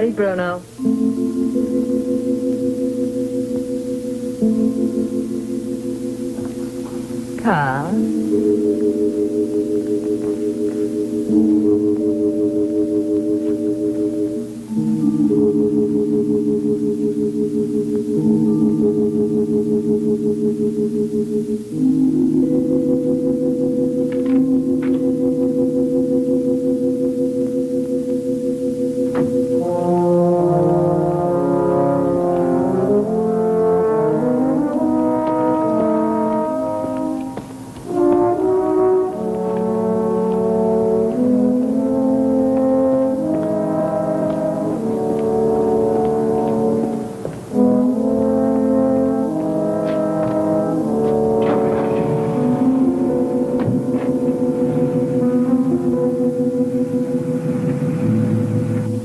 ready, Bruno? Carl?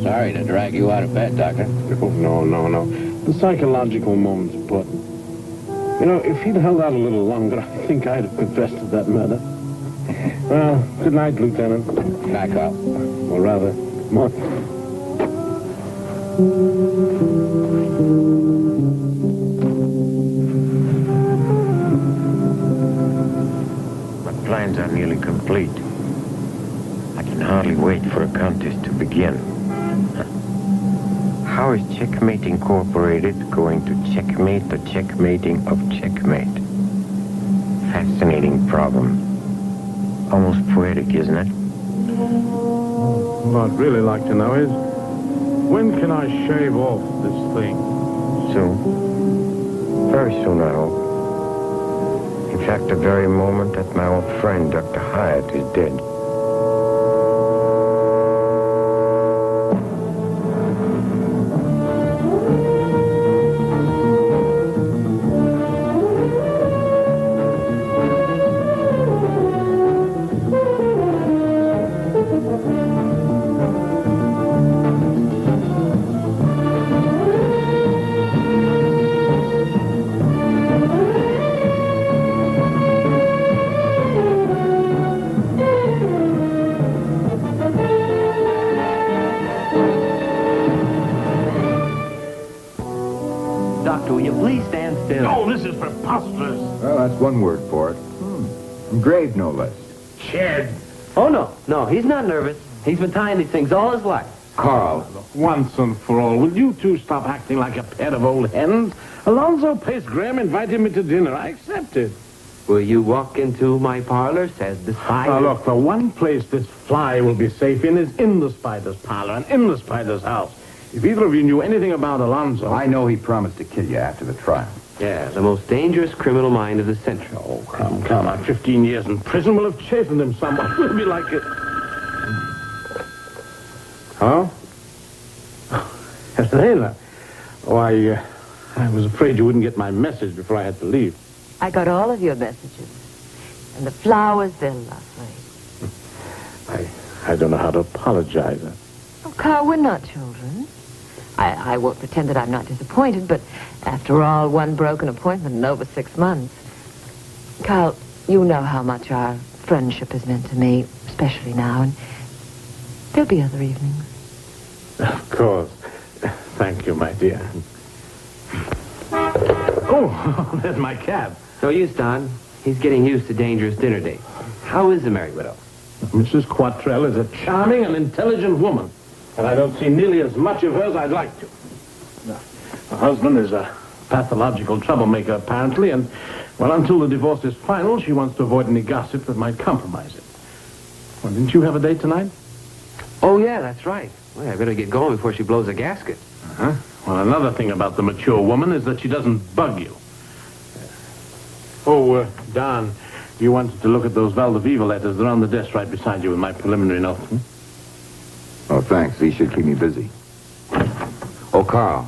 Sorry to drag you out of bed, Doctor. Oh, no. The psychological moment's put. You know, if he'd held out a little longer, I think I'd have confessed to that murder. Well, good night, Lieutenant. Good night, Carl. Or rather, Mort. My plans are nearly complete. I can hardly wait for a contest to begin. How is Checkmate Incorporated going to checkmate the checkmating of Checkmate? Fascinating problem. Almost poetic, isn't it? What I'd really like to know is, when can I shave off this thing? Soon. Very soon, I hope. In fact, the very moment that my old friend, Dr. Hyatt, is dead. Doctor, will you please stand still? Oh, this is preposterous. Well, that's one word for it. Grave, no less. Shed. Oh, no, he's not nervous. He's been tying these things all his life. Carl, once and for all, will you two stop acting like a pair of old hens? Alonzo Pace Graham invited me to dinner. I accepted. Will you walk into my parlor, says the spider? Now, look, the one place this fly will be safe in is in the spider's parlor and in the spider's house. If either of you knew anything about Alonzo... I know he promised to kill you after the trial. Yeah, the most dangerous criminal mind of the century. Oh, come. 15 years in prison will have chastened him somewhat. We'll be like it. Huh? Helena. Oh, I was afraid you wouldn't get my message before I had to leave. I got all of your messages. And the flowers, they're lovely. I don't know how to apologize. Oh, Carl, we're not children. I won't pretend that I'm not disappointed, but after all, one broken appointment in over 6 months. Carl, you know how much our friendship has meant to me, especially now, and there'll be other evenings. Of course. Thank you, my dear. Oh, there's my cab. No use, Don. He's getting used to dangerous dinner dates. How is the Merry Widow? Mrs. Quattrell is a charming and intelligent woman, and I don't see nearly as much of her as I'd like to. Her husband is a pathological troublemaker, apparently, and, well, until the divorce is final, she wants to avoid any gossip that might compromise it. Well, didn't you have a date tonight? Oh, yeah, that's right. Well, I better get going before she blows a gasket. Uh-huh. Well, another thing about the mature woman is that she doesn't bug you. Oh, Don, you wanted to look at those Valdeviva letters. They're on the desk right beside you with my preliminary note. Oh, thanks. These should keep me busy. Oh, Carl,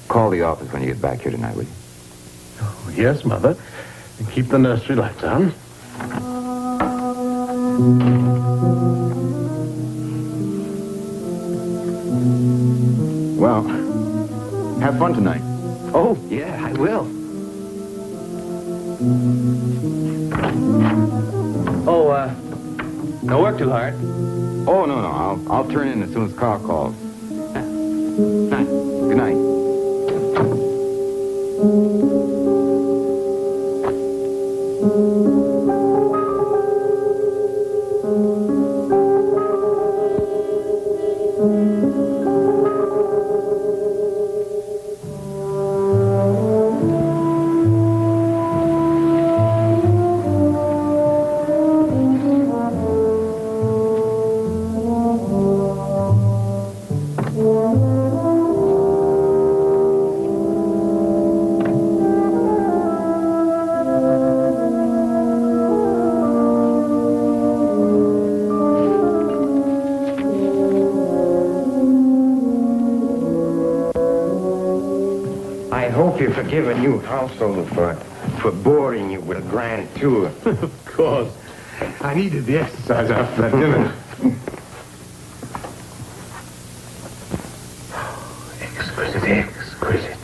call the office when you get back here tonight, will you? Oh, yes, Mother. And keep the nursery lights on. Well, have fun tonight. Oh, yeah, I will. Oh, don't work too hard. Oh, no. I'll turn in as soon as Carl calls. Night. Good night. I hope you forgive a new householder for boring you with a grand tour. Of course. I needed the exercise after that dinner. Exquisite.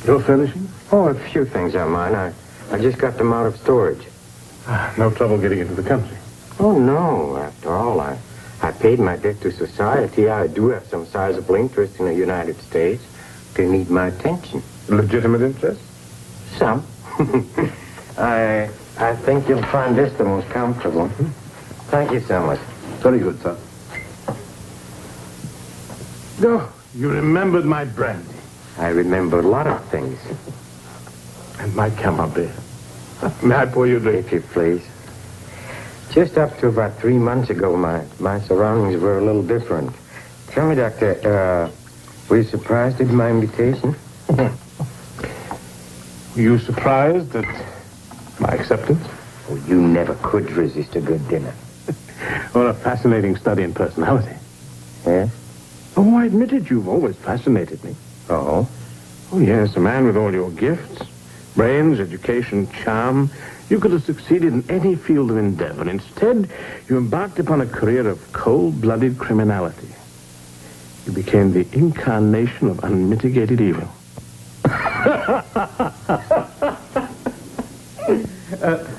Your furnishing? Oh, a few things are mine. I just got them out of storage. No trouble getting into the country. Oh, no. After all, I paid my debt to society. I do have some sizable interest in the United States. They need my attention. Legitimate interest? Some. I think you'll find this the most comfortable. Thank you so much. Very good, sir. Oh, you remembered my brandy. I remember a lot of things, And my camembert. May I pour you a drink? if you please. Just up to about 3 months ago, my surroundings were a little different. Tell me, Doctor, were you surprised at my invitation? Were you surprised at my acceptance? Oh, you never could resist a good dinner. Or a fascinating study in personality? Yes? Oh, I admit it. You've always fascinated me. Oh? Oh, yes, a man with all your gifts. Brains, education, charm. You could have succeeded in any field of endeavor. Instead, you embarked upon a career of cold-blooded criminality. You became the incarnation of unmitigated evil.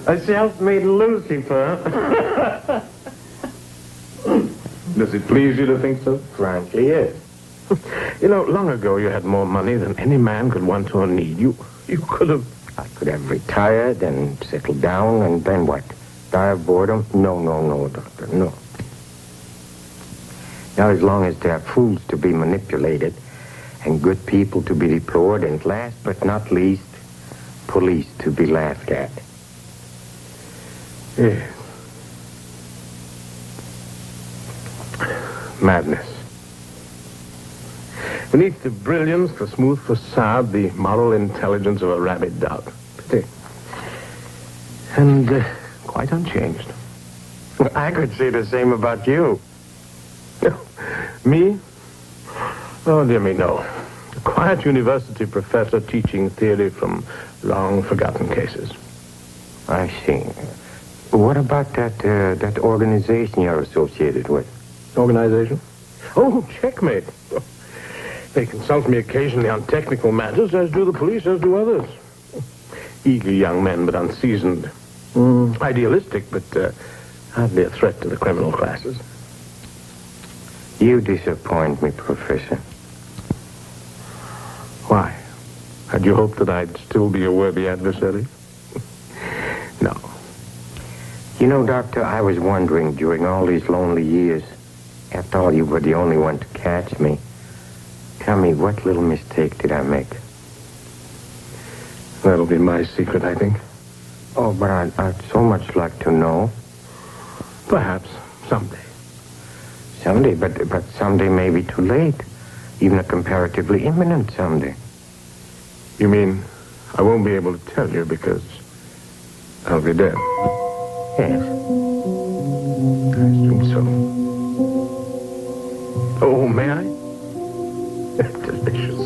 A self-made Lucifer. Does it please you to think so? Frankly, yes. You know, long ago you had more money than any man could want or need. You could have... I could have retired and settled down, and then what? Die of boredom? No, Doctor, no. Now, as long as there are fools to be manipulated and good people to be deplored, and last but not least, police to be laughed at. Yes. Madness. Beneath the brilliance, the smooth facade, the moral intelligence of a rabid dog. Pity. And quite unchanged. I could say the same about you. Me? Oh, dear me, no. A quiet university professor teaching theory from long-forgotten cases. I see. What about that organization you're associated with? Organization? Oh, Checkmate. They consult me occasionally on technical matters, as do the police, as do others. Eager young men, but unseasoned. Idealistic, but hardly a threat to the criminal classes. You disappoint me, Professor. Why? Had you hoped that I'd still be a worthy adversary? No. You know, Doctor, I was wondering during all these lonely years, after all, you were the only one to catch me. Tell me, what little mistake did I make? That'll be my secret, I think. Oh, but I'd so much like to know. Perhaps someday. Someday, but someday may be too late. Even a comparatively imminent someday. You mean I won't be able to tell you because I'll be dead? Yes. I assume so. Oh, may I? Delicious.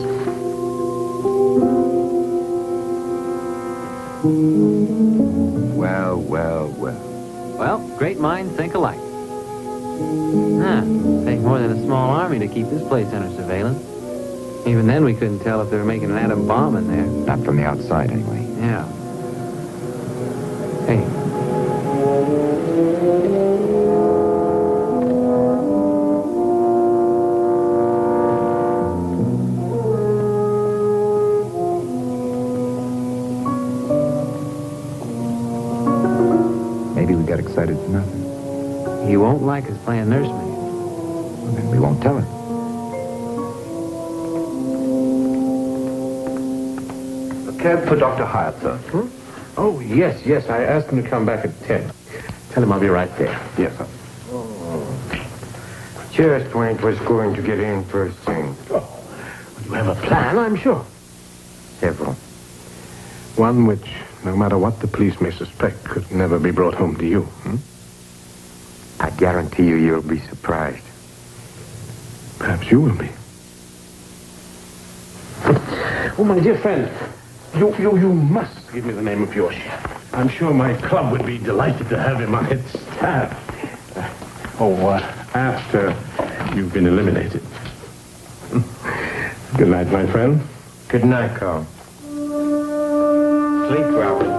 Well. Well, great minds think alike. Take more than a small army to keep this place under surveillance. Even then, we couldn't tell if they were making an atom bomb in there. Not from the outside, anyway. Yeah. Hey. decided it's nothing. He won't like us playing nursemaid. Well, then we won't tell him. A cab for Dr. Hyatt, sir. Oh, yes. I asked him to come back at 10. Tell him I'll be right there. Yes, sir. Just when it was going to get in first thing. Oh, you have a plan, I'm sure. Several. One which, no matter what the police may suspect, could never be brought home to you. I guarantee you'll be surprised. Perhaps you will be. Oh, my dear friend, you must give me the name of your chef. I'm sure my club would be delighted to have him on its staff. After you've been eliminated. Good night, my friend. Good night, Carl. Sleep well.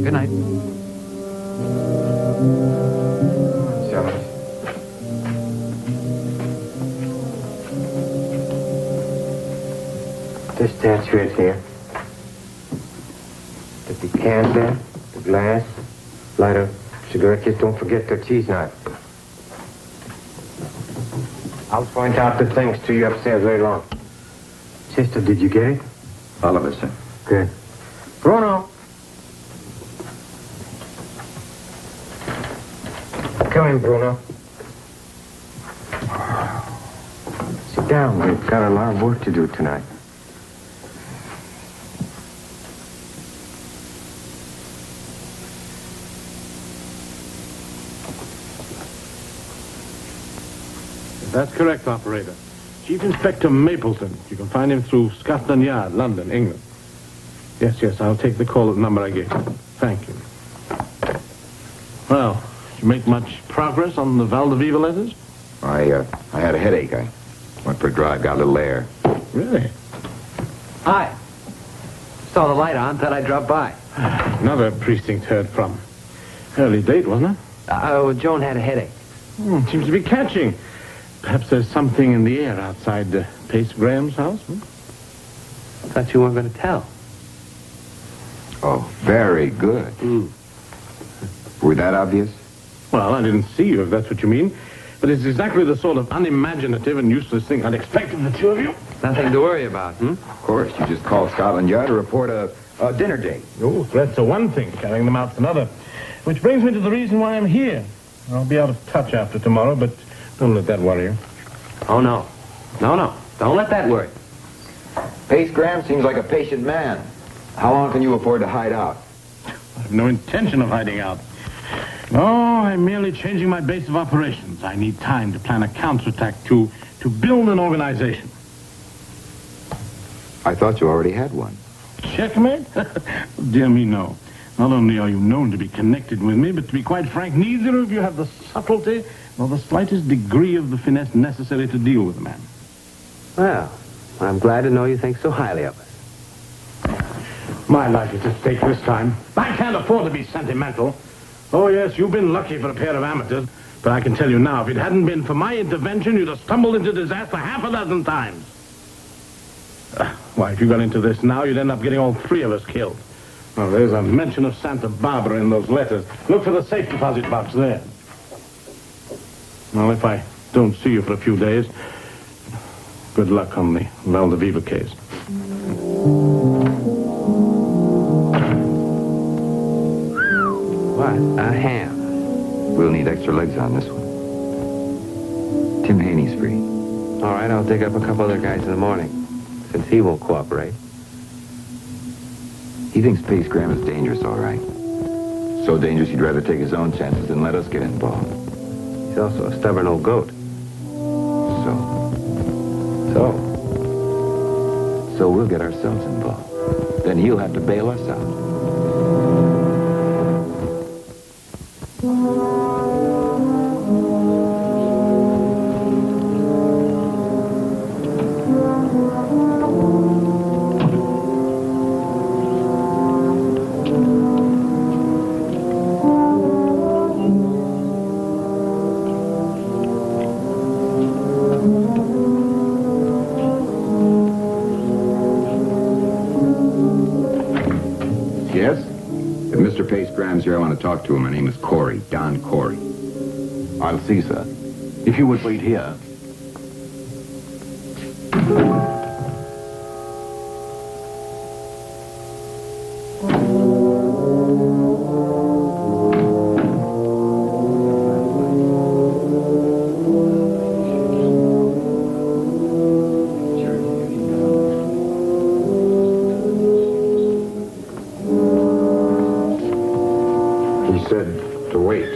Good night. Sellers. This statue is here. The decanter there, the glass, lighter, cigarette case. Don't forget the cheese knife. I'll point out the things to you upstairs later on. Sister, did you get it? All of us, sir. Good. Bruno. Come in, Bruno. Sit down. We've got a lot of work to do tonight. That's correct, operator. Chief Inspector Mapleton. You can find him through Scotland Yard, London, England. Yes, I'll take the call at the number I gave you. Thank you. Well, did you make much progress on the Valdeviva letters? I had a headache. I went for a drive, got a little air. Really? Hi. Saw the light on, thought I'd drop by. Another precinct heard from. Early date, wasn't it? Joan had a headache. Seems to be catching. Perhaps there's something in the air outside Pace Graham's house. Thought you weren't going to tell. Oh, very good. Were that obvious? Well, I didn't see you, if that's what you mean. But it's exactly the sort of unimaginative and useless thing I'd expect from the two of you. Nothing to worry about, Of course, you just called Scotland Yard to report a dinner date. Oh, threats are one thing, carrying them out's another. Which brings me to the reason why I'm here. I'll be out of touch after tomorrow, but don't let that worry you. Oh, no. No. Don't let that worry. Pace Graham seems like a patient man. How long can you afford to hide out? I have no intention of hiding out. No, I'm merely changing my base of operations. I need time to plan a counterattack to build an organization. I thought you already had one. Checkmate? Dear me, no. Not only are you known to be connected with me, but to be quite frank, neither of you have the subtlety nor the slightest degree of the finesse necessary to deal with a man. Well, I'm glad to know you think so highly of us. My life is at stake this time. I can't afford to be sentimental. Oh, yes, you've been lucky for a pair of amateurs. But I can tell you now, if it hadn't been for my intervention, you'd have stumbled into disaster half a dozen times. Why, if you got into this now, you'd end up getting all three of us killed. Well, there's a mention of Santa Barbara in those letters. Look for the safe deposit box there. Well, if I don't see you for a few days, good luck on the Valdeviva case. What a ham. We'll need extra legs on this one. Tim Haney's free. All right, I'll dig up a couple other guys in the morning, since he won't cooperate. He thinks Pace Graham is dangerous, all right. So dangerous he'd rather take his own chances than let us get involved. He's also a stubborn old goat. So we'll get ourselves involved. Then he'll have to bail us out. Mr. Pace Graham's here. I want to talk to him. My name is Corey, Don Corey. I'll see, sir. If you would wait here. He said to wait.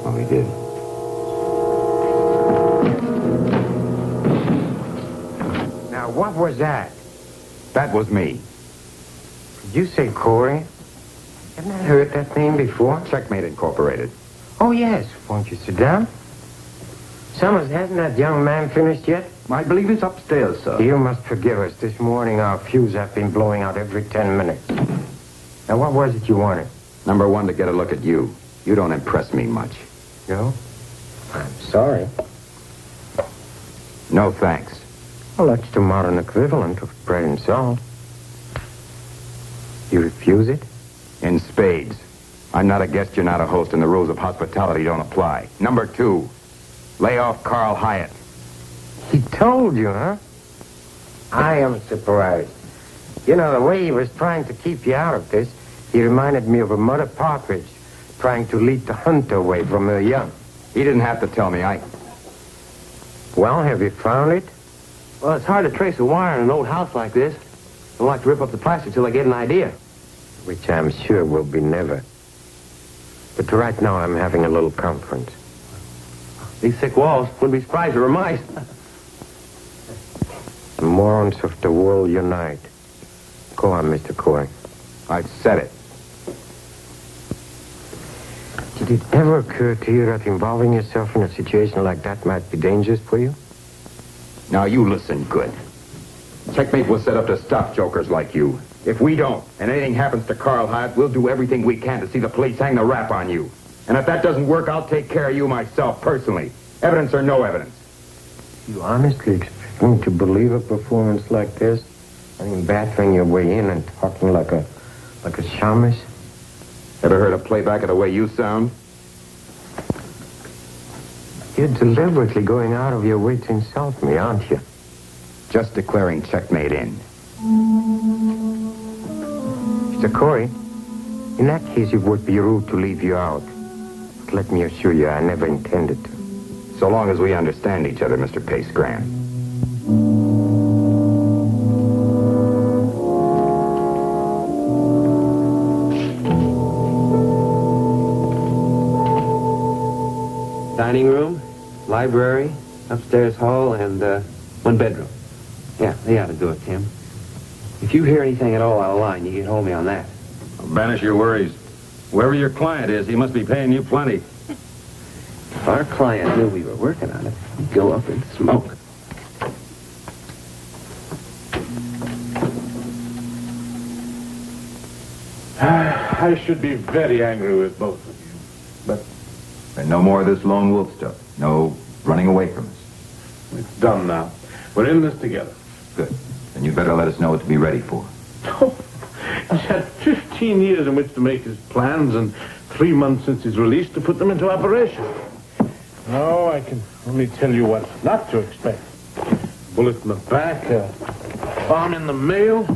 Oh, he did. Now, what was that? That was me. Did you say Corey? Haven't I heard that name before? Checkmate Incorporated. Oh, yes. Won't you sit down? Summers, hasn't that young man finished yet? I believe he's upstairs, sir. You must forgive us. This morning our fuse have been blowing out every 10 minutes. Now, what was it you wanted? Number one, to get a look at you. You don't impress me much. No? I'm sorry. No thanks. Well, that's the modern equivalent of bread and salt. You refuse it? In spades. I'm not a guest, you're not a host, and the rules of hospitality don't apply. Number two, lay off Carl Hyatt. He told you, huh? I am surprised. You know, the way he was trying to keep you out of this, he reminded me of a mother partridge trying to lead the hunter away from her young. He didn't have to tell me. Well, have you found it? Well, it's hard to trace a wire in an old house like this. I don't like to rip up the plastic till I get an idea. Which I'm sure will be never. But right now I'm having a little conference. These thick walls, wouldn't be surprised there were mice. The morons of the world unite. Go on, Mr. Corey. I've said it. Did it ever occur to you that involving yourself in a situation like that might be dangerous for you? Now you listen good. Checkmate was set up to stop jokers like you. If we don't, and anything happens to Carl Hyatt, we'll do everything we can to see the police hang the rap on you. And if that doesn't work, I'll take care of you myself, personally. Evidence or no evidence. You honestly expect me to believe a performance like this? I mean, battering your way in and talking like a shamus? Ever heard a playback of the way you sound? You're deliberately going out of your way to insult me, aren't you? Just declaring checkmate in. Mr. Corey, in that case, it would be rude to leave you out. But let me assure you, I never intended to. So long as we understand each other, Mr. Pace Graham. Dining room, library, upstairs hall, and one bedroom. Yeah, they ought to do it, Tim. If you hear anything at all out of line, you can hold me on that. Banish your worries. Whoever your client is, he must be paying you plenty. If our client knew we were working on it, he'd go up in smoke. I should be very angry with both of you. But And no more of this lone wolf stuff. No running away from us. it's done now. We're in this together. Good. Then you better let us know what to be ready for. He's had 15 years in which to make his plans and 3 months since his release to put them into operation. No, I can only tell you what not to expect. Bullet in the back, a bomb in the mail,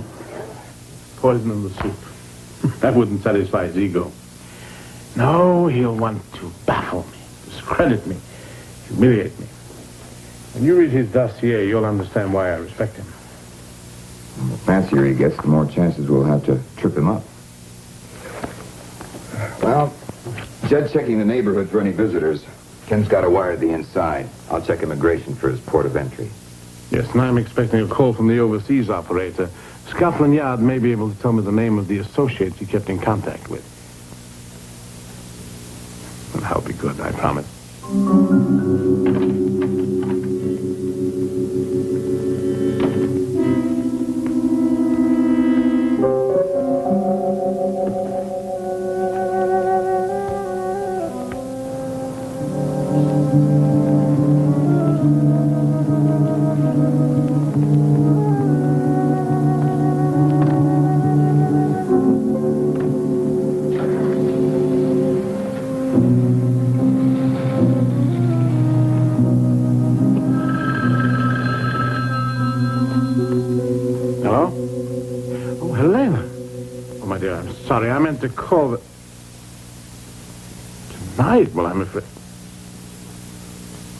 poison in the soup. That wouldn't satisfy his ego. No, he'll want to baffle me, discredit me, humiliate me. When you read his dossier, you'll understand why I respect him. The fancier he gets, the more chances we'll have to trip him up. Well, Judd checking the neighborhood for any visitors. Ken's got a wire at the inside. I'll check immigration for his port of entry. Yes, and I'm expecting a call from the overseas operator. Scotland Yard may be able to tell me the name of the associates he kept in contact with. And I'll be good, I promise. to call the... Tonight? Well, I'm afraid...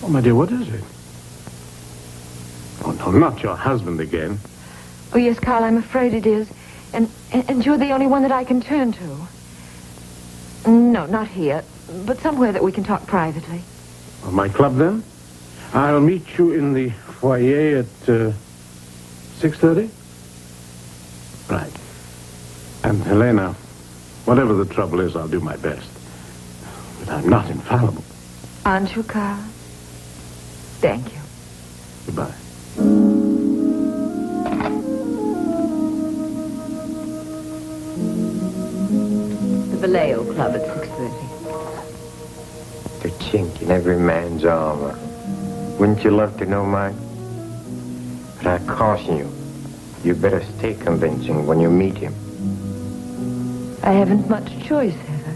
Oh, my dear, what is it? Oh, no, not your husband again. Oh, yes, Carl, I'm afraid it is. And you're the only one that I can turn to. No, not here, but somewhere that we can talk privately. Well, my club, then? I'll meet you in the foyer at 6:30? Right. And, Helena, whatever the trouble is, I'll do my best. But I'm not infallible. Aren't you, Carl? Thank you. Goodbye. The Vallejo Club at 6:30. The chink in every man's armor. Wouldn't you love to know mine? But I caution you, you better stay convincing when you meet him. I haven't much choice, have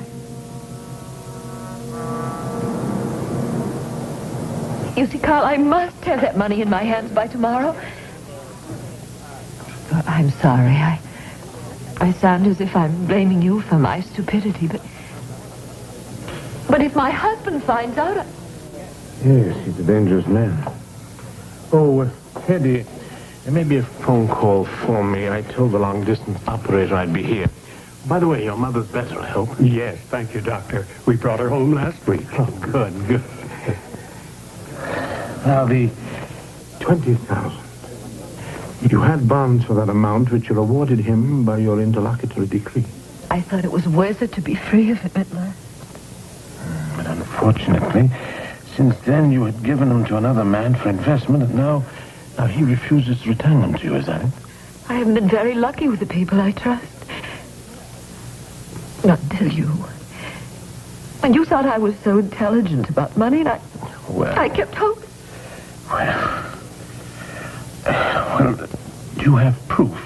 I? You see, Carl, I must have that money in my hands by tomorrow. I'm sorry. I sound as if I'm blaming you for my stupidity, but if my husband finds out... Yes, he's a dangerous man. Oh, Teddy, there may be a phone call for me. I told the long-distance operator I'd be here. By the way, your mother's better, I hope. Yes, thank you, Doctor. We brought her home last week. Oh, good. Now, the 20,000. You had bonds for that amount, which you awarded him by your interlocutory decree. I thought it was worth it to be free of him at last. But unfortunately, since then you had given them to another man for investment, and now he refuses to return them to you, is that it? I haven't been very lucky with the people I trust. Not until you. And you thought I was so intelligent about money, and I kept hoping. Well, do you have proof?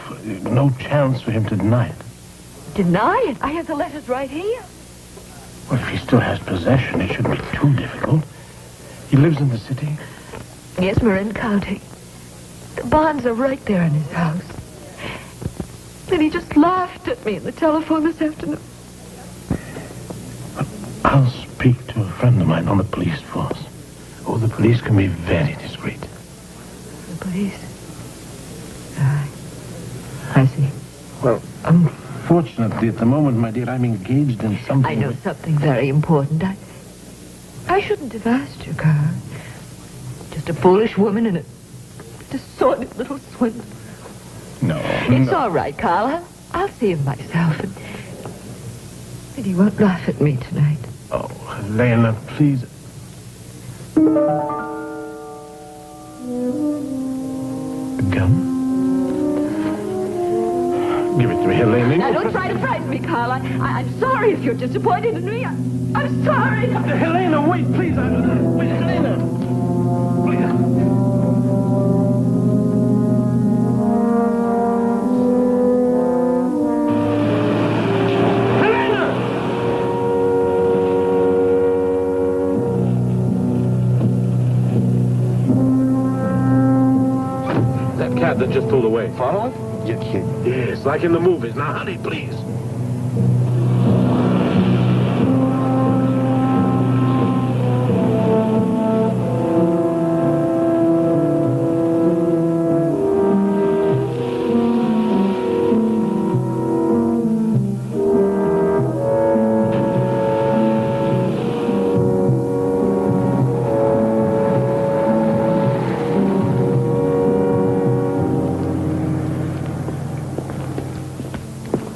No chance for him to deny it. Deny it? I have the letters right here. Well, if he still has possession, it shouldn't be too difficult. He lives in the city? Yes, Marin County. The bonds are right there in his house. And he just laughed at me on the telephone this afternoon. I'll speak to a friend of mine on the police force. Oh, the police can be very discreet. The police? I see. Well, unfortunately, at the moment, my dear, I'm engaged in something... I know something very important. I shouldn't have asked you, Carl. Just a foolish woman and a sordid little swindler. No. It's all right, Carl. I'll see him myself. And he won't laugh at me tonight. Oh, Helena, please. Gun? Give it to me, Helena. Now, don't try to frighten me, Carl. I'm sorry if you're disappointed in me. I'm sorry. Helena, wait, please. Wait, Helena. Please. That just pulled away. Follow it? You're kidding. Yes, like in the movies. Now, honey, please.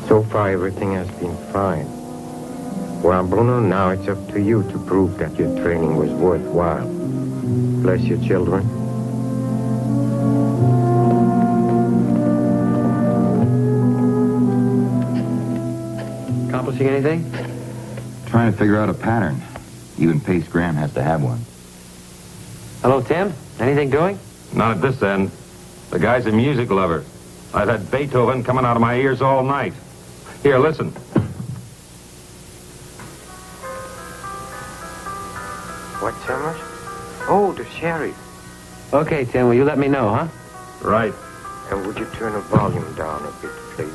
So far, everything has been fine. Well, Bruno, now it's up to you to prove that your training was worthwhile. Bless your children. Accomplishing anything? Trying to figure out a pattern. Even Pace Graham has to have one. Hello, Tim. Anything doing? Not at this end. The guy's a music lover. I've had Beethoven coming out of my ears all night. Here, listen. What, Summers? Oh, the sheriff. Okay, Tim. Will you let me know, huh? Right. And would you turn the volume down a bit, please?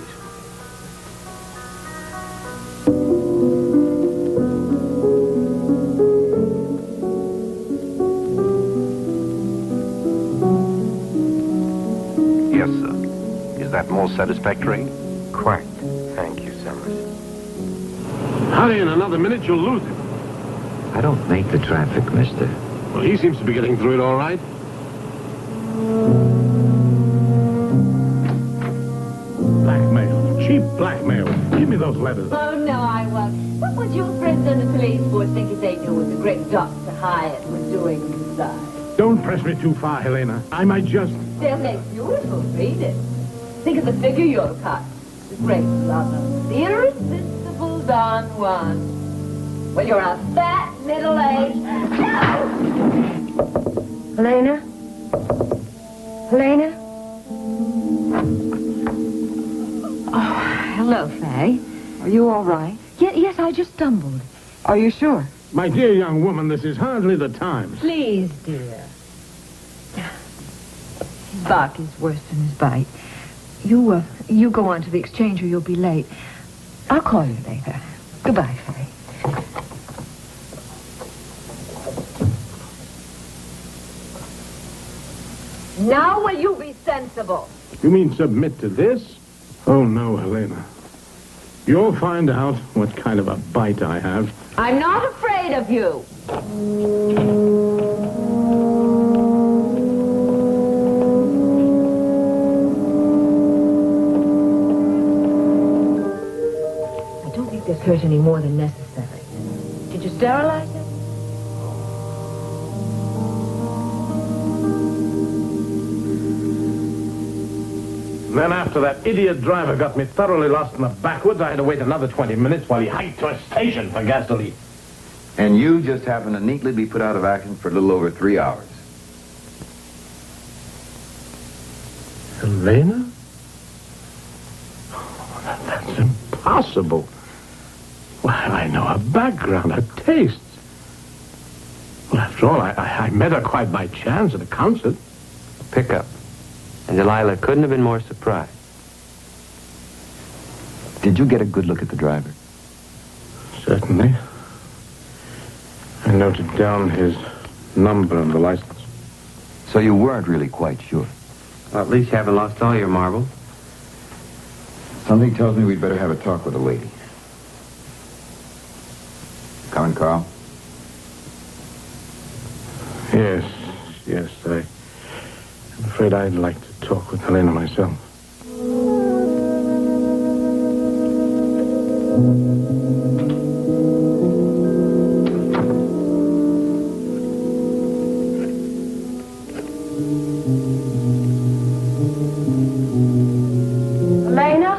Yes, sir. Is that more satisfactory? Quite. Thank you, Summers. Hurry, in another minute you'll lose him. I don't make the traffic, mister. Well, he seems to be getting through it all right. Blackmail. Cheap blackmail. Give me those letters. Oh, no, I won't. What would your friends on the police force think if they knew what the great Dr. Hyatt was doing inside? Don't press me too far, Helena. I might just... They'll make beautiful reading. Think of the figure you'll cut. The great lover. The irresistible Don Juan. Well, you're a fat, middle-aged... Helena? Helena? Oh, hello, Faye. Are you all right? Yes, I just stumbled. Are you sure? My dear young woman, this is hardly the time. Please, dear. His bark is worse than his bite. You go on to the exchange or you'll be late. I'll call you later. Goodbye, Faye. Now will you be sensible? You mean submit to this? Oh, no, Helena. You'll find out what kind of a bite I have. I'm not afraid of you. I don't think this hurt any more than necessary. Did you sterilize it? Then after that idiot driver got me thoroughly lost in the backwoods, I had to wait another 20 minutes while he hiked to a station for gasoline. And you just happened to neatly be put out of action for a little over 3 hours. Helena? Oh, that's impossible. Well, I know her background, her tastes. Well, after all, I met her quite by chance at a concert. Pickup. And Delilah couldn't have been more surprised. Did you get a good look at the driver? Certainly. I noted down his number on the license. So you weren't really quite sure? Well, at least you haven't lost all your marbles. Something tells me we'd better have a talk with the lady. Coming, Carl? Yes. I'm afraid I'd like to talk with Helena myself. Helena?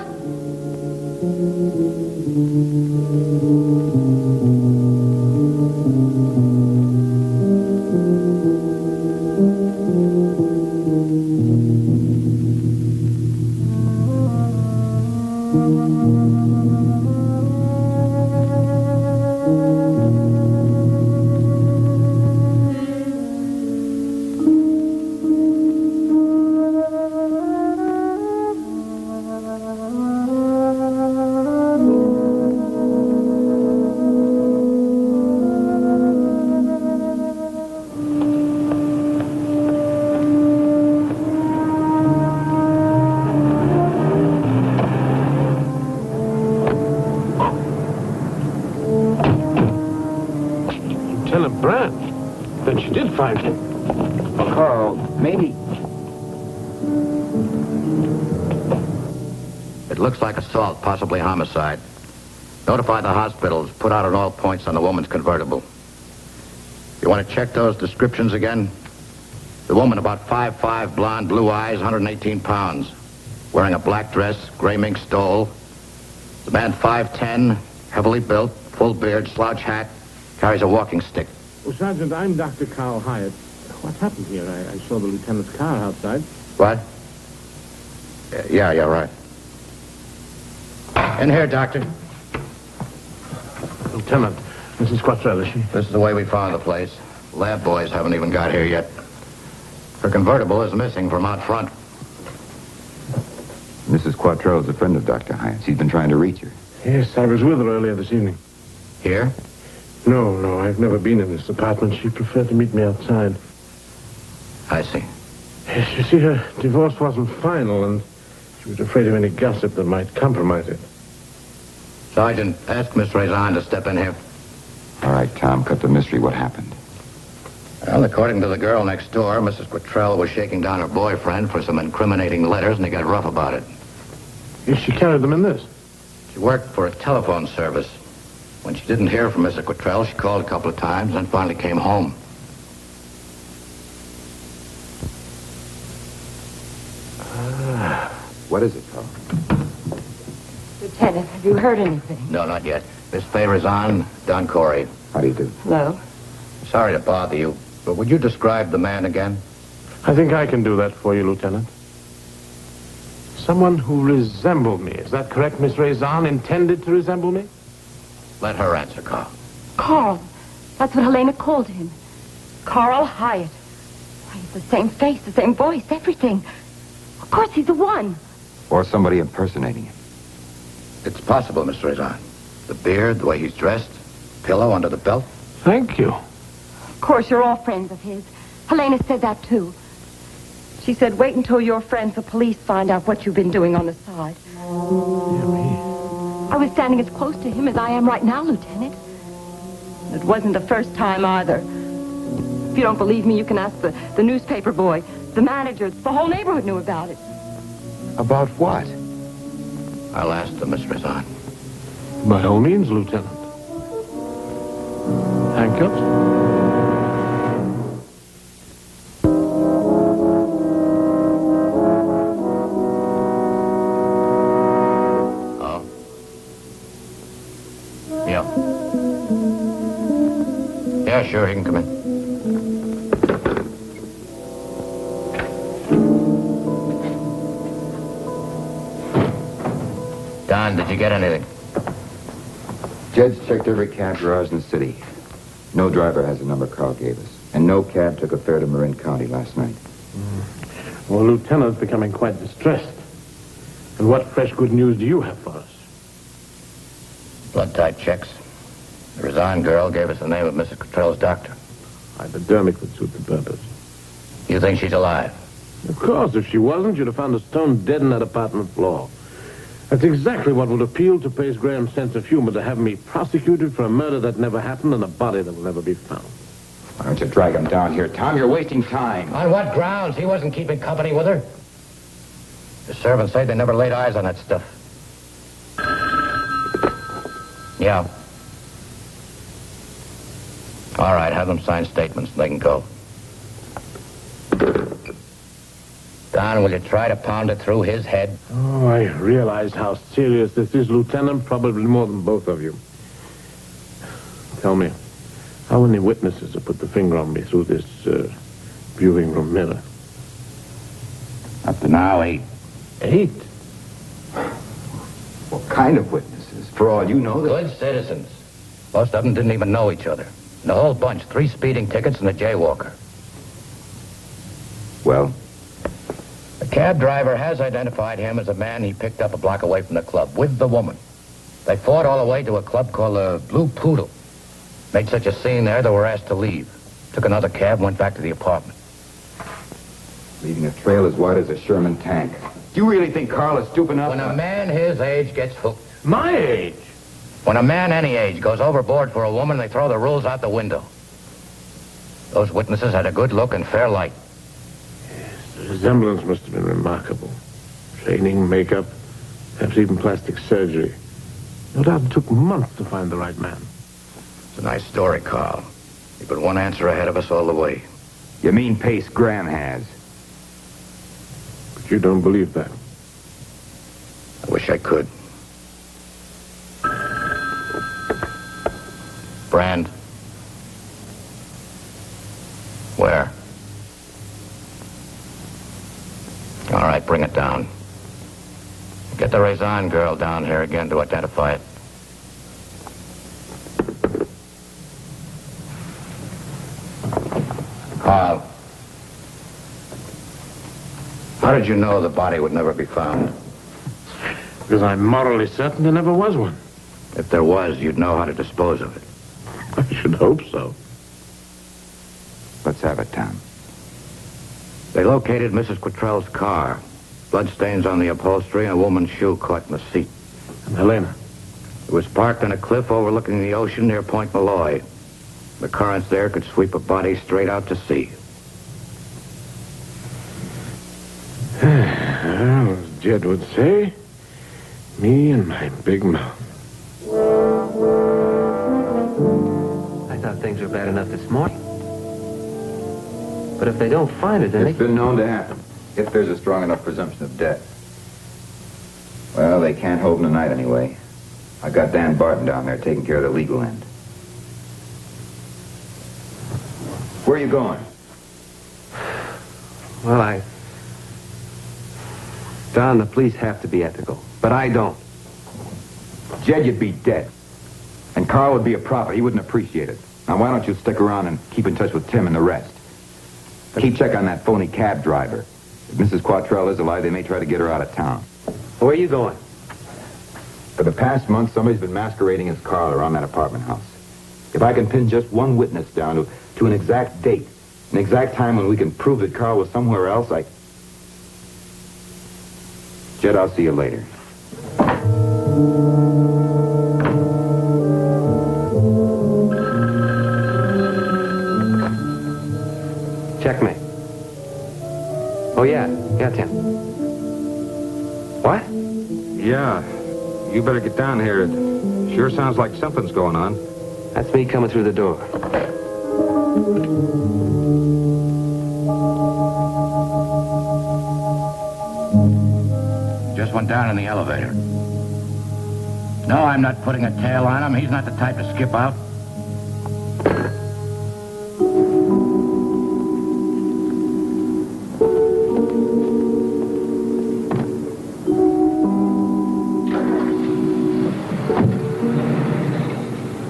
Lieutenant Brand. Then she did find him. Oh, Carl, maybe... It looks like assault, possibly homicide. Notify the hospitals. Put out on all points on the woman's convertible. You want to check those descriptions again? The woman about 5'5", blonde, blue eyes, 118 pounds. Wearing a black dress, gray mink stole. The man 5'10", heavily built, full beard, slouch hat, carries a walking stick. Oh, Sergeant, I'm Dr. Carl Hyatt. What happened here? I saw the lieutenant's car outside. What? Yeah, right. In here, Doctor. Lieutenant, Mrs. Quattrell, is she? This is the way we found the place. Lab boys haven't even got here yet. Her convertible is missing from out front. Mrs. Quattrell is a friend of Dr. Hyatt's. He's been trying to reach her. Yes, I was with her earlier this evening. Here? No, I've never been in this apartment. She preferred to meet me outside. I see. Yes, you see, her divorce wasn't final, and she was afraid of any gossip that might compromise it. Sergeant, ask Miss Rezan to step in here. All right, Tom, cut the mystery. What happened? Well, according to the girl next door, Mrs. Quattrell was shaking down her boyfriend for some incriminating letters, and he got rough about it. Yes, she carried them in this. She worked for a telephone service. When she didn't hear from Mrs. Quattrell, she called a couple of times and finally came home. What is it, Tom? Lieutenant, have you heard anything? No, not yet. Miss Faye Rezan, Don Corey. How do you do? Hello? Sorry to bother you, but would you describe the man again? I think I can do that for you, Lieutenant. Someone who resembled me. Is that correct, Miss Rezan? Intended to resemble me? Let her answer, Carl. Carl. That's what Helena called him. Carl Hyatt. Why, he's the same face, the same voice, everything. Of course, he's the one. Or somebody impersonating him. It's possible, Miss Rezan. The beard, the way he's dressed, pillow under the belt. Thank you. Of course, you're all friends of his. Helena said that, too. She said, wait until your friends, the police, find out what you've been doing on the side. I was standing as close to him as I am right now, Lieutenant. It wasn't the first time, either. If you don't believe me, you can ask the newspaper boy, the manager. The whole neighborhood knew about it. About what? I'll ask them, Miss Rezan. By all means, Lieutenant. Handcuffs? Oh? Yeah. Yeah, sure, he can come in. Don, did you get anything? Jed's checked every cab garage in the city. No driver has the number Carl gave us. And no cab took a fare to Marin County last night. Well, Lieutenant's becoming quite distressed. And what fresh good news do you have for us? Blood type checks. The Rezan girl gave us the name of Mrs. Cottrell's doctor. Hypodermic would suit the purpose. You think she's alive? Of course, if she wasn't, you'd have found her stone dead in that apartment floor. That's exactly what would appeal to Pace Graham's sense of humor, to have me prosecuted for a murder that never happened and a body that will never be found. Why don't you drag him down here, Tom? You're wasting time. On what grounds? He wasn't keeping company with her. The servants say they never laid eyes on that stuff. Yeah. All right, have them sign statements and they can go. Don, will you try to pound it through his head? Oh, I realize how serious this is, Lieutenant. Probably more than both of you. Tell me, how many witnesses have put the finger on me through this viewing room mirror? Up to now, 8. 8? What kind of witnesses? For all you know, Good citizens. Most of them didn't even know each other. And the whole bunch, 3 speeding tickets and a jaywalker. Well? The cab driver has identified him as a man he picked up a block away from the club with the woman. They fought all the way to a club called the Blue Poodle. Made such a scene there, they were asked to leave. Took another cab, went back to the apartment. Leaving a trail as wide as a Sherman tank. Do you really think Carl is stupid enough? When a man his age gets hooked. My age? When a man any age goes overboard for a woman, they throw the rules out the window. Those witnesses had a good look and fair light. The resemblance must have been remarkable. Training, makeup, perhaps even plastic surgery. No doubt it took months to find the right man. It's a nice story, Carl. You've been one answer ahead of us all the way. You mean Pace Graham has? But you don't believe that. I wish I could. Brand. Where? All right, bring it down. Get the Rezan girl down here again to identify it. Carl. How did you know the body would never be found? Because I'm morally certain there never was one. If there was, you'd know how to dispose of it. I should hope so. Let's have it, Tom. They located Mrs. Quattrell's car. Bloodstains on the upholstery and a woman's shoe caught in the seat. And Helena? It was parked on a cliff overlooking the ocean near Point Malloy. The currents there could sweep a body straight out to sea. Well, as Jed would say, me and my big mouth. I thought things were bad enough this morning. But if they don't find it, then It's been known to happen, if there's a strong enough presumption of death. Well, they can't hold him tonight anyway. I got Dan Barton down there taking care of the legal end. Where are you going? Well, Don, the police have to be ethical, but I don't. Jed, you'd be dead. And Carl would be a prophet. He wouldn't appreciate it. Now, why don't you stick around and keep in touch with Tim and the rest? Keep check on that phony cab driver. If Mrs. Quattrell is alive, they may try to get her out of town. Where are you going? For the past month, somebody's been masquerading as Carl around that apartment house. If I can pin just one witness down to an exact date, an exact time when we can prove that Carl was somewhere else, Jed, I'll see you later. Checkmate. Oh, yeah. Yeah, Tim. What? Yeah. You better get down here. It sure sounds like something's going on. That's me coming through the door. Just went down in the elevator. No, I'm not putting a tail on him. He's not the type to skip out.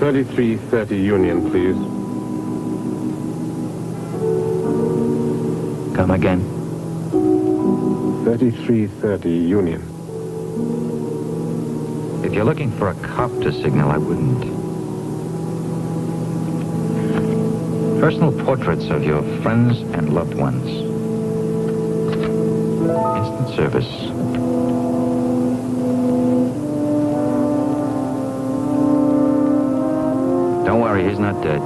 $33.30 Union, please. Come again. 3330 Union. If you're looking for a cop to signal, I wouldn't. Personal portraits of your friends and loved ones. Instant service. Don't worry, he's not dead.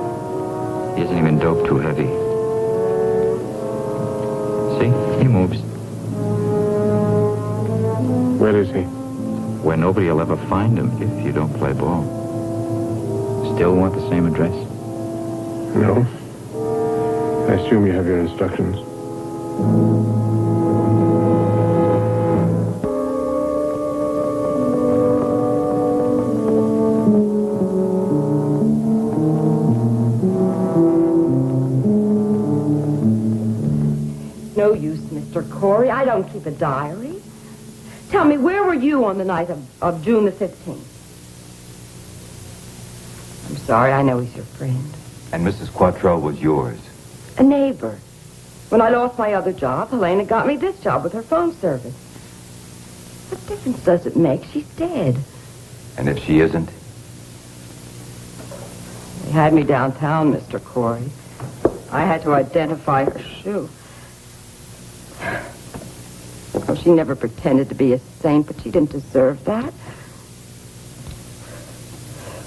He isn't even doped too heavy. See? He moves. Where is he? Where nobody will ever find him if you don't play ball. Still want the same address? No. I assume you have your instructions. No use, Mr. Corey. I don't keep a diary. Tell me, where were you on the night of June the 15th? I'm sorry, I know he's your friend. And Mrs. Quattrell was yours. A neighbor. When I lost my other job, Helena got me this job with her phone service. What difference does it make? She's dead. And if she isn't? They had me downtown, Mr. Corey. I had to identify her shoe. Oh, she never pretended to be a saint, but she didn't deserve that.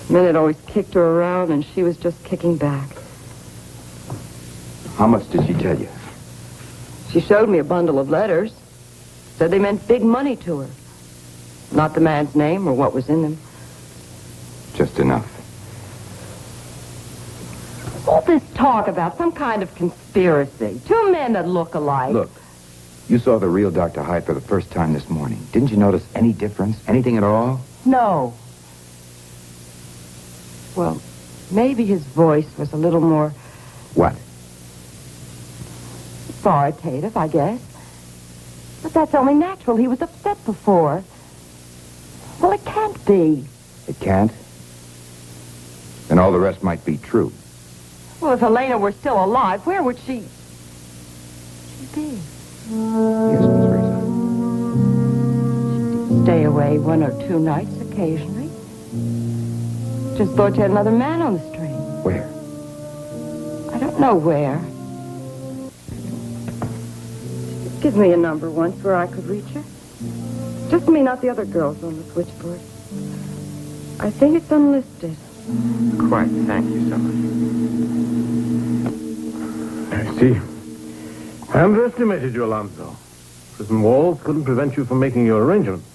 Men had always kicked her around, and she was just kicking back. How much did she tell you? She showed me a bundle of letters. Said they meant big money to her. Not the man's name or what was in them. Just enough. All this talk about some kind of conspiracy. Two men that look alike. Look, you saw the real Dr. Hyde for the first time this morning. Didn't you notice any difference? Anything at all? No. Well, maybe his voice was a little more What? authoritative, I guess. But that's only natural. He was upset before. Well, it can't be. It can't? Then all the rest might be true. Well, if Helena were still alive, where would she be? Yes, Miss Reza. Stay away 1 or 2 nights occasionally. just thought you had another man on the string. Where? I don't know where. Give me a number once where I could reach her. Just me, not the other girls on the switchboard. I think it's unlisted. Quite, thank you so much. I see. I underestimated you, Alonzo. Prison walls couldn't prevent you from making your arrangements.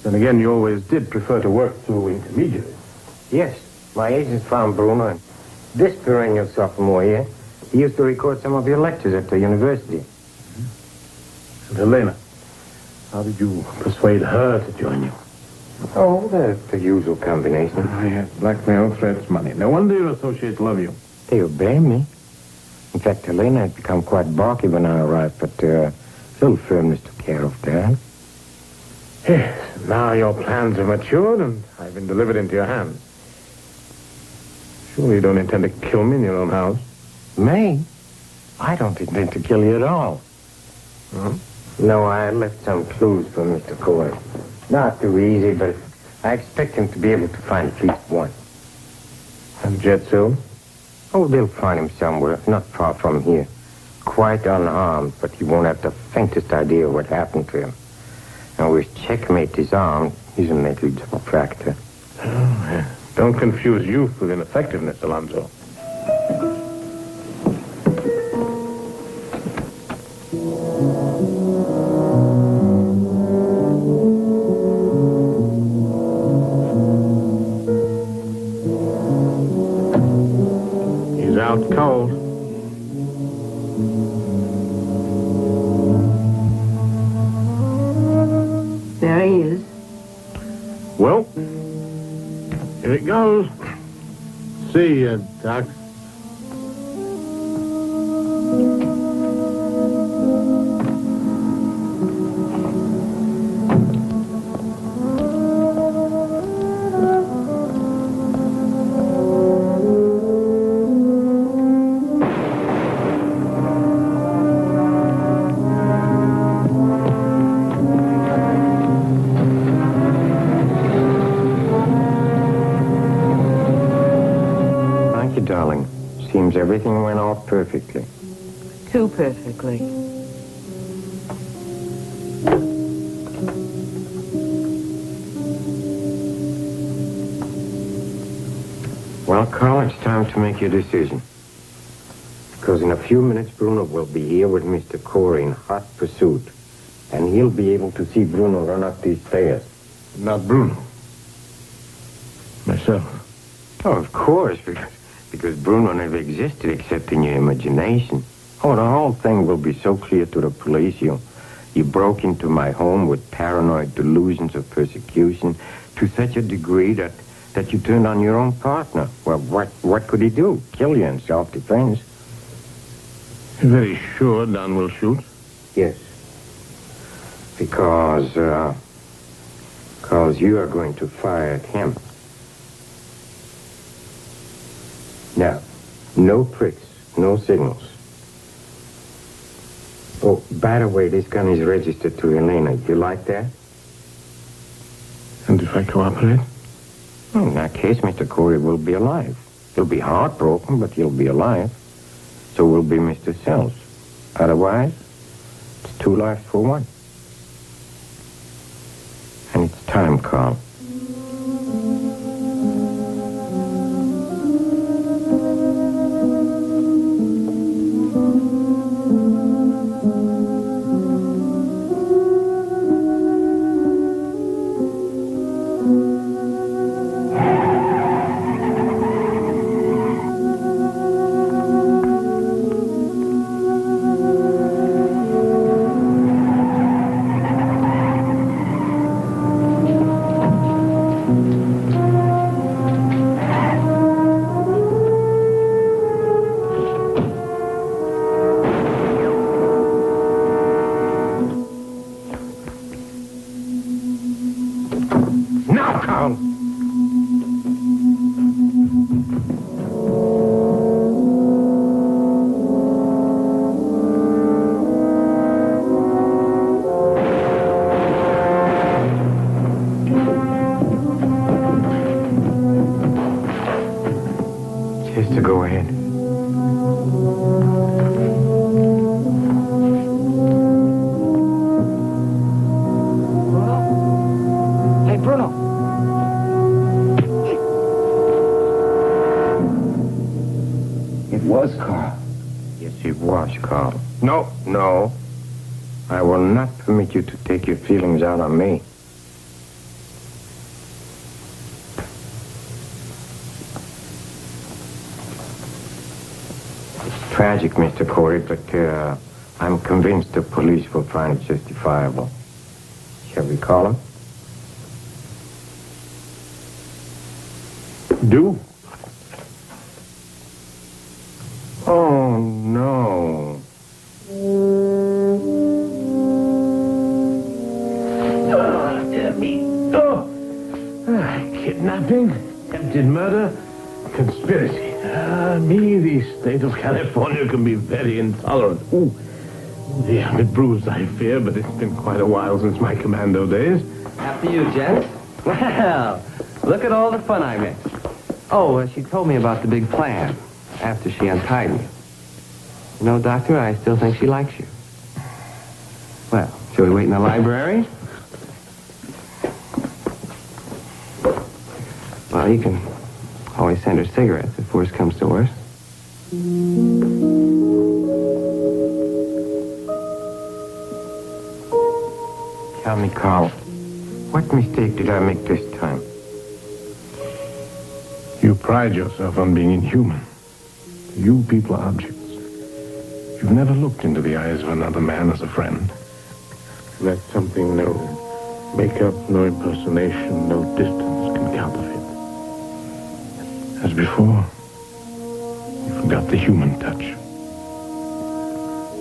Then again, you always did prefer to work through intermediaries. Yes, my agent found Bruno, and this perennial sophomore here, he used to record some of your lectures at the university. And Helena, how did you persuade her to join you? Oh, the usual combination. Oh, yes, blackmail, threats, money. No wonder your associates love you. They obey me. In fact, Helena had become quite balky when I arrived, but little firmness took care of that. Yes, now your plans have matured and have been delivered into your hands. Surely you don't intend to kill me in your own house? Me? I don't intend to kill you at all. Huh? No, I left some clues for Mr. Corey. Not too easy, but I expect him to be able to find at least one. And Jetso? Oh, they'll find him somewhere, not far from here. Quite unarmed, but he won't have the faintest idea what happened to him. And with Checkmate disarmed, he's a negligible factor. Oh, yeah. Don't confuse youth with ineffectiveness, Alonzo. He's out cold. There he is. Well, here it goes. See you, Doc. Darling, seems everything went off perfectly. Too perfectly. Well, Carl, it's time to make your decision. Because in a few minutes, Bruno will be here with Mr. Corey in hot pursuit. And he'll be able to see Bruno run up these stairs. Not Bruno. Myself. Oh, of course, because Bruno never existed except in your imagination. Oh, the whole thing will be so clear to the police. You broke into my home with paranoid delusions of persecution to such a degree that you turned on your own partner. Well, what could he do? Kill you in self-defense? You're very sure Don will shoot? Yes. Because you are going to fire at him. Now, no pricks, no signals. Oh, by the way, this gun is registered to Helena. You like that? And if I cooperate? Well, in that case, Mr. Corey will be alive. He'll be heartbroken, but he'll be alive. So will be Mr. Sells. Otherwise, it's 2 lives for 1. And it's time, Carl. Sister, go ahead. Bruno? Hey, Bruno. It was Carl. Yes, it was, Carl. No, no. I will not permit you to take your feelings out on me. It's tragic, Mr. Corey, but I'm convinced the police will find it justifiable. Shall we call him? Do? Oh, no. Kidnapping, attempted murder, conspiracy. Me, the state of California can be very intolerant. Ooh, yeah, I'm a bit bruised, I fear, but it's been quite a while since my commando days. After you, gents. Well, look at all the fun I missed. Oh, she told me about the big plan after she untied me. You know, Doctor, I still think she likes you. Well, shall we wait in the library? Well, you can always send her cigarettes if worse comes to worse. Tell me, Carl, what mistake did I make this time? You pride yourself on being inhuman. You people are objects. You've never looked into the eyes of another man as a friend. That's something no makeup, no impersonation, no distance can counterfeit. As before, you forgot the human touch.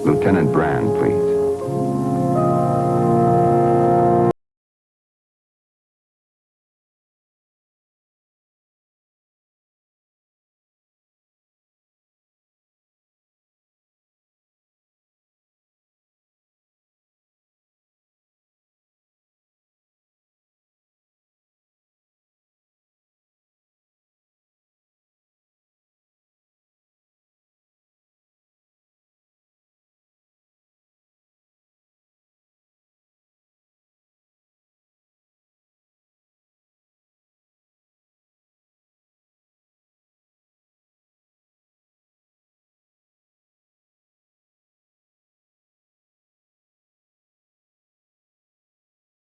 Lieutenant Brand, please.